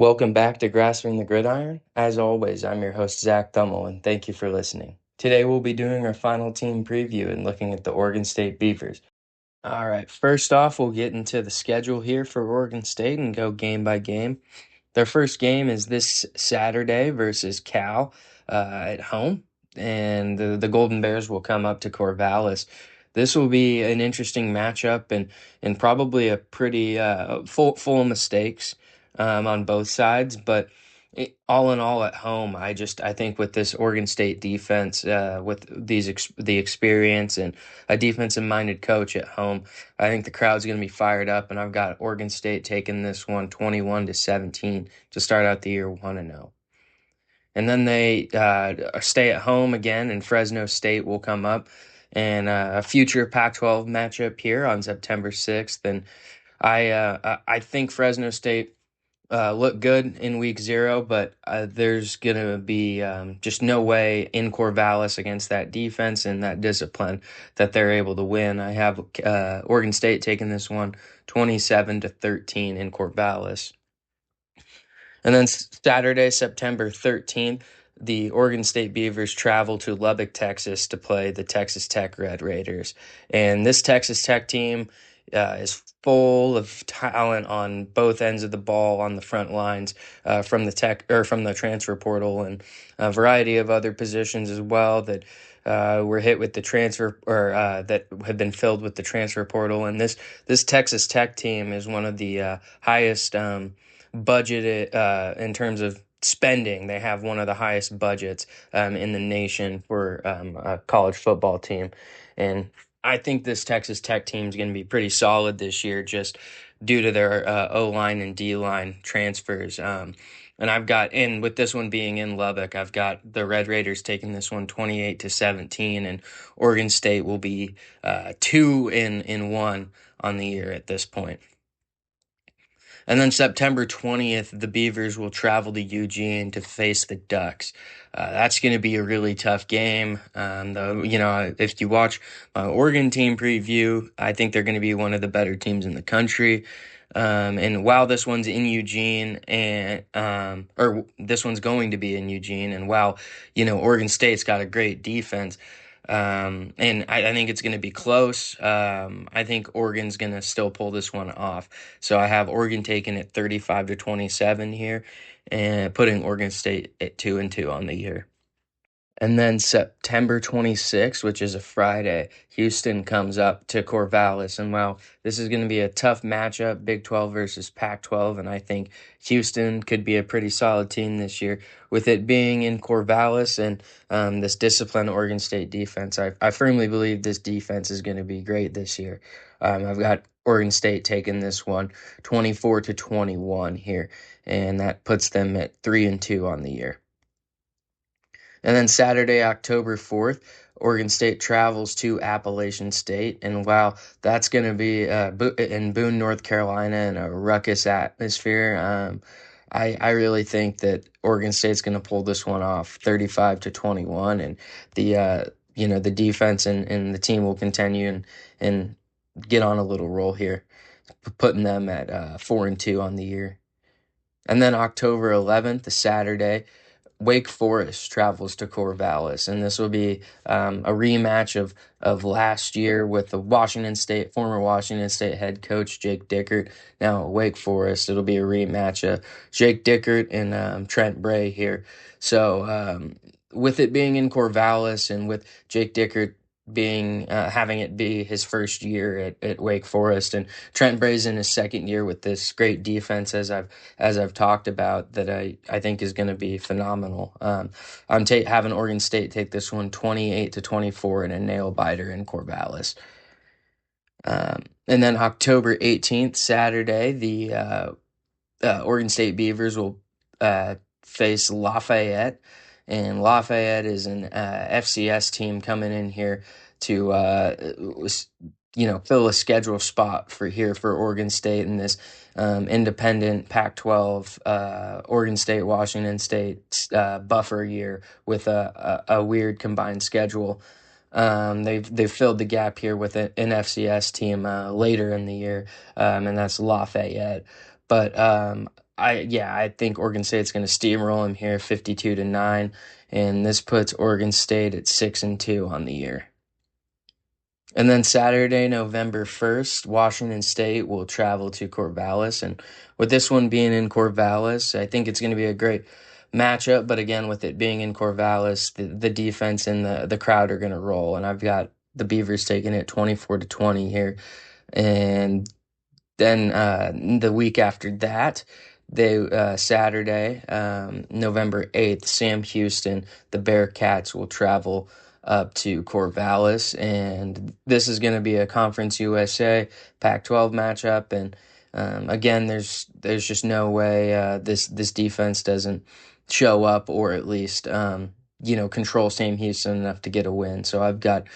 Welcome back to Grasping the Gridiron. As always, I'm your host, Zach Thummel, and thank you for listening. Today, we'll be doing our final team preview and looking at the Oregon State Beavers. All right, first off, we'll get into the schedule here for Oregon State and go game by game. Their first game is this Saturday versus Cal at home, and the Golden Bears will come up to Corvallis. This will be an interesting matchup and probably a pretty full of mistakes on both sides, but all in all, at home, I think with this Oregon State defense, with the experience and a defensive minded coach at home, I think the crowd's going to be fired up, and I've got Oregon State taking this one 21-17 to start out the year 1-0. And then they stay at home again, and Fresno State will come up, and a future Pac-12 matchup here on September 6th. And I think Fresno State look good in week 0, but there's going to be just no way in Corvallis against that defense and that discipline that they're able to win. I have Oregon State taking this one 27-13 in Corvallis. And then Saturday, September 13th, the Oregon State Beavers travel to Lubbock, Texas to play the Texas Tech Red Raiders. And this Texas Tech team is full of talent on both ends of the ball on the front lines from the transfer portal, and a variety of other positions as well that were hit with the transfer or that have been filled with the transfer portal. And this Texas Tech team is one of the highest budgeted in terms of spending. They have one of the highest budgets in the nation for a college football team. And I think this Texas Tech team is going to be pretty solid this year just due to their O-line and D-line transfers. And with this one being in Lubbock, I've got the Red Raiders taking this one 28-17, and Oregon State will be 2-1 on the year at this point. And then September 20th, the Beavers will travel to Eugene to face the Ducks. That's going to be a really tough game. If you watch my Oregon team preview, I think they're going to be one of the better teams in the country. And while this one's in Eugene, this one's going to be in Eugene, and while Oregon State's got a great defense. And I think it's going to be close. I think Oregon's going to still pull this one off. So I have Oregon taking it 35-27 here and putting Oregon State at 2-2 on the year. And then September 26th, which is a Friday, Houston comes up to Corvallis. And while this is going to be a tough matchup, Big 12 versus Pac-12, and I think Houston could be a pretty solid team this year. With it being in Corvallis and this disciplined Oregon State defense, I firmly believe this defense is going to be great this year. I've got Oregon State taking this one 24-21 here, and that puts them at 3-2 on the year. And then Saturday, October 4th, Oregon State travels to Appalachian State. And while that's going to be in Boone, North Carolina, in a ruckus atmosphere, I really think that Oregon State's going to pull this one off 35-21. And the defense and the team will continue and get on a little roll here, putting them at 4-2 on the year. And then October 11th, the Saturday, Wake Forest travels to Corvallis, and this will be a rematch of last year with the former Washington State head coach Jake Dickert. Now at Wake Forest, it'll be a rematch of Jake Dickert and Trent Bray here. So with it being in Corvallis and with Jake Dickert having it be his first year at Wake Forest, and Trent Bray's in his second year with this great defense as I've talked about, that I think is going to be phenomenal. I'm having Oregon State take this one 28-24 in a nail biter in Corvallis. And then October 18th, Saturday, the Oregon State Beavers will face Lafayette. And Lafayette is an FCS team coming in here to, fill a schedule spot for Oregon State in this independent Pac-12 Oregon State, Washington State buffer year with a weird combined schedule. They've filled the gap here with an FCS team later in the year, and that's Lafayette. But I think Oregon State's going to steamroll them here, 52-9, and this puts Oregon State at 6-2 on the year. And then Saturday, November 1st, Washington State will travel to Corvallis. And with this one being in Corvallis, I think it's going to be a great matchup. But again, with it being in Corvallis, the defense and the crowd are going to roll. And I've got the Beavers taking it 24-20 here. And then the week after that, Saturday, November 8th, Sam Houston, the Bearcats will travel up to Corvallis, and this is going to be a Conference USA Pac-12 matchup. And again, there's just no way this defense doesn't show up, or at least control Sam Houston enough to get a win. So I've got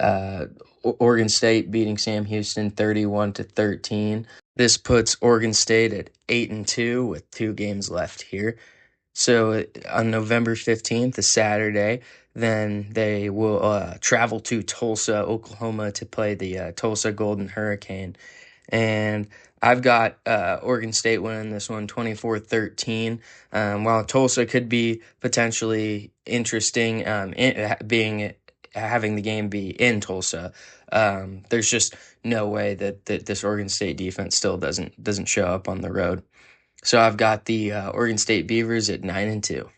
uh, Oregon State beating Sam Houston 31-13. This puts Oregon State at 8-2 with 2 games left here. So on November 15th, a Saturday, then they will travel to Tulsa, Oklahoma to play the Tulsa Golden Hurricane. And I've got Oregon State winning this one 24-13. While Tulsa could be potentially interesting, having the game be in Tulsa, there's just no way that this Oregon State defense still doesn't show up on the road. So I've got the Oregon State Beavers at 9-2.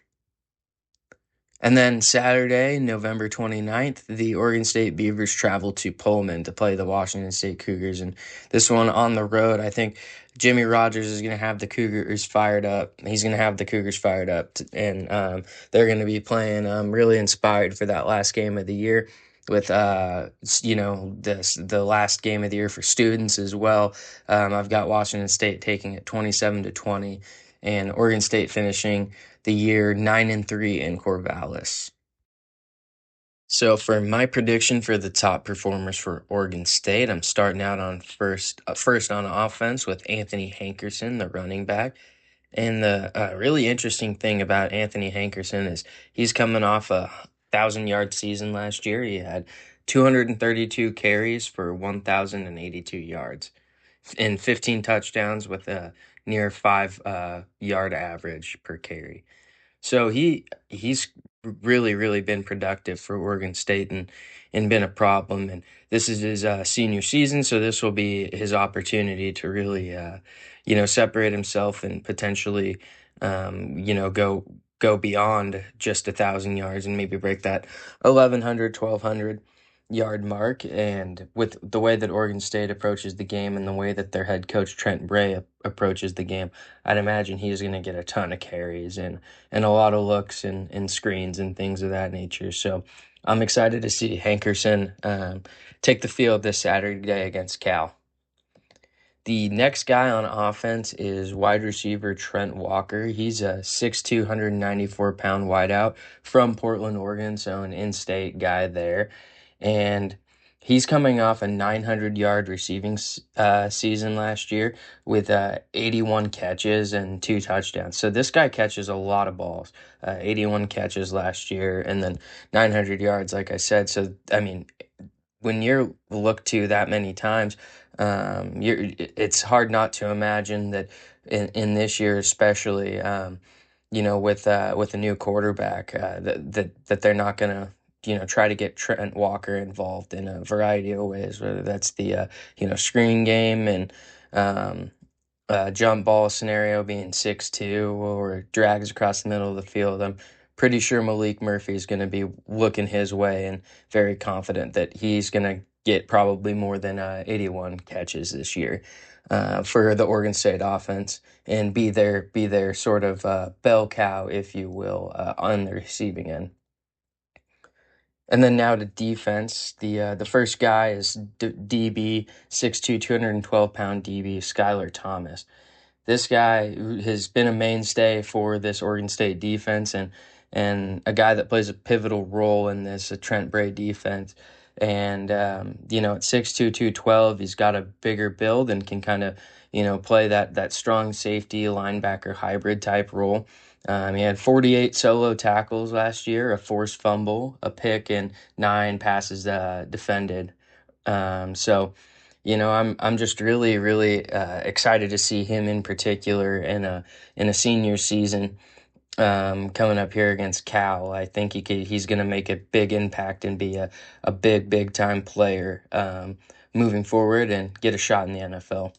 And then Saturday, November 29th, the Oregon State Beavers travel to Pullman to play the Washington State Cougars. And this one on the road, I think Jimmy Rogers is going to have the Cougars fired up. He's going to have the Cougars fired up, and they're going to be playing really inspired for that last game of the year, with the last game of the year for students as well. I've got Washington State taking it 27-20, and Oregon State finishing the year 9-3 in Corvallis. So for my prediction for the top performers for Oregon State, I'm starting out on first on offense with Anthony Hankerson, the running back. And the really interesting thing about Anthony Hankerson is he's coming off a 1,000-yard season last year. He had 232 carries for 1,082 yards and 15 touchdowns with a near 5 yard average per carry. So he's really been productive for Oregon State, and been a problem. And this is his senior season, so this will be his opportunity to really separate himself and potentially go beyond just 1,000 yards and maybe break that 1,100, 1,200 yard mark. And with the way that Oregon State approaches the game and the way that their head coach Trent Bray approaches the game, I'd imagine he's going to get a ton of carries and a lot of looks and screens and things of that nature. So I'm excited to see Hankerson take the field this Saturday against Cal. The next guy on offense is wide receiver Trent Walker. He's a 6'2", 194-pound wideout from Portland, Oregon, so an in-state guy there. And he's coming off a 900-yard receiving season last year with 81 catches and 2 touchdowns. So this guy catches a lot of balls. 81 catches last year, and then 900 yards, like I said. So, I mean, when you're looked to that many times, it's hard not to imagine that in this year, especially, with a new quarterback, that they're not gonna try to get Trent Walker involved in a variety of ways, whether that's the screen game and jump ball scenario being 6'2", or drags across the middle of the field. I'm pretty sure Malik Murphy is going to be looking his way, and very confident that he's going to get probably more than 81 catches this year for the Oregon State offense, and be their sort of bell cow, if you will, on the receiving end. And then now to defense. The first guy is DB, 6'2", 212-pound DB, Skylar Thomas. This guy has been a mainstay for this Oregon State defense, and a guy that plays a pivotal role in this Trent Bray defense. And at 6'2", 212, he's got a bigger build and can kind of play that strong safety linebacker hybrid type role. He had 48 solo tackles last year, a forced fumble, a pick, and 9 passes defended. So I'm just really excited to see him in particular in a senior season coming up here against Cal. I think he's going to make a big impact and be a big time player moving forward and get a shot in the NFL.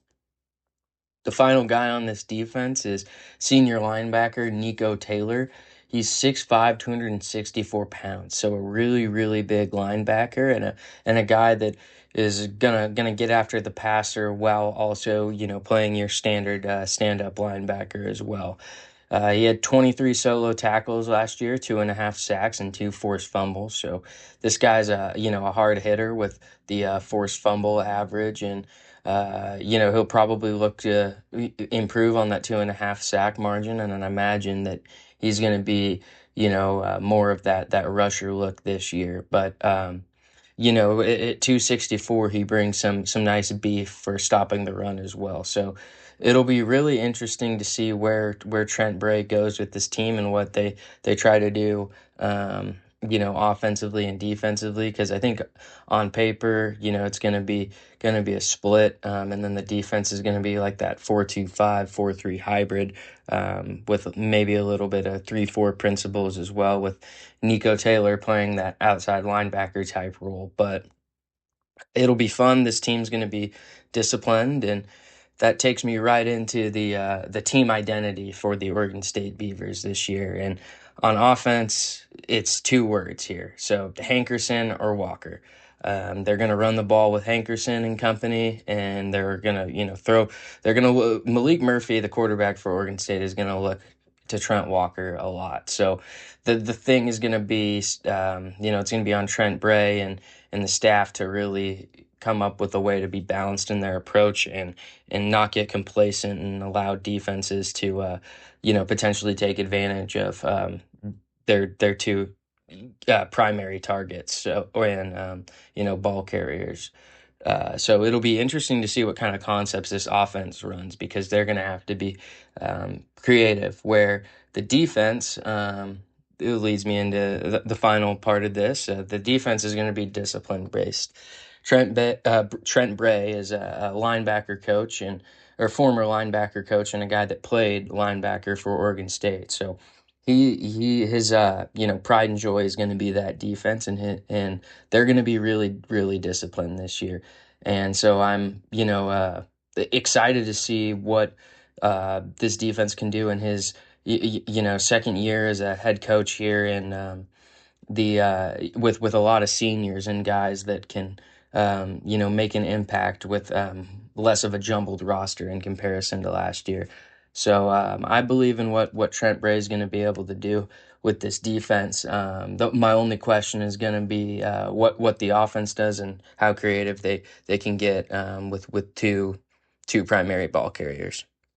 The final guy on this defense is senior linebacker Nico Taylor. He's 6'5", 264 pounds, so a really big linebacker and a guy that is gonna get after the passer while also playing your standard stand up linebacker as well. He had 23 solo tackles last year, 2.5 sacks, and 2 forced fumbles. So this guy's a hard hitter with the forced fumble average, and he'll probably look to improve on that 2.5 sack margin. And I imagine that he's going to be more of that rusher look this year. But at 264, he brings some nice beef for stopping the run as well. So it'll be really interesting to see where Trent Bray goes with this team and what they try to do, offensively and defensively. Because I think on paper, it's gonna be a split, and then the defense is gonna be like that 4-2-5, 4-3 hybrid, with maybe a little bit of 3-4 principles as well, with Nico Taylor playing that outside linebacker type role. But it'll be fun. This team's going to be disciplined, and that takes me right into the team identity for the Oregon State Beavers this year. And on offense, it's two words here. So Hankerson or Walker. They're going to run the ball with Hankerson and company, and they're going to throw. They're going to Malik Murphy, the quarterback for Oregon State, is going to look to Trent Walker a lot. So the thing is going to be, it's going to be on Trent Bray and the staff to really come up with a way to be balanced in their approach and not get complacent and allow defenses to potentially take advantage of their two primary targets, ball carriers. So it'll be interesting to see what kind of concepts this offense runs, because they're going to have to be creative. Where the defense, it leads me into the final part of this. The defense is going to be discipline based. Trent Bray is a linebacker coach or former linebacker coach, and a guy that played linebacker for Oregon State. So his pride and joy is going to be that defense, and they're going to be really disciplined this year. And so I'm excited to see what this defense can do in his second year as a head coach here, and the with a lot of seniors and guys that can make an impact with less of a jumbled roster in comparison to last year. So I believe in what Trent Bray is going to be able to do with this defense. My only question is going to be what the offense does and how creative they can get with two primary ball carriers.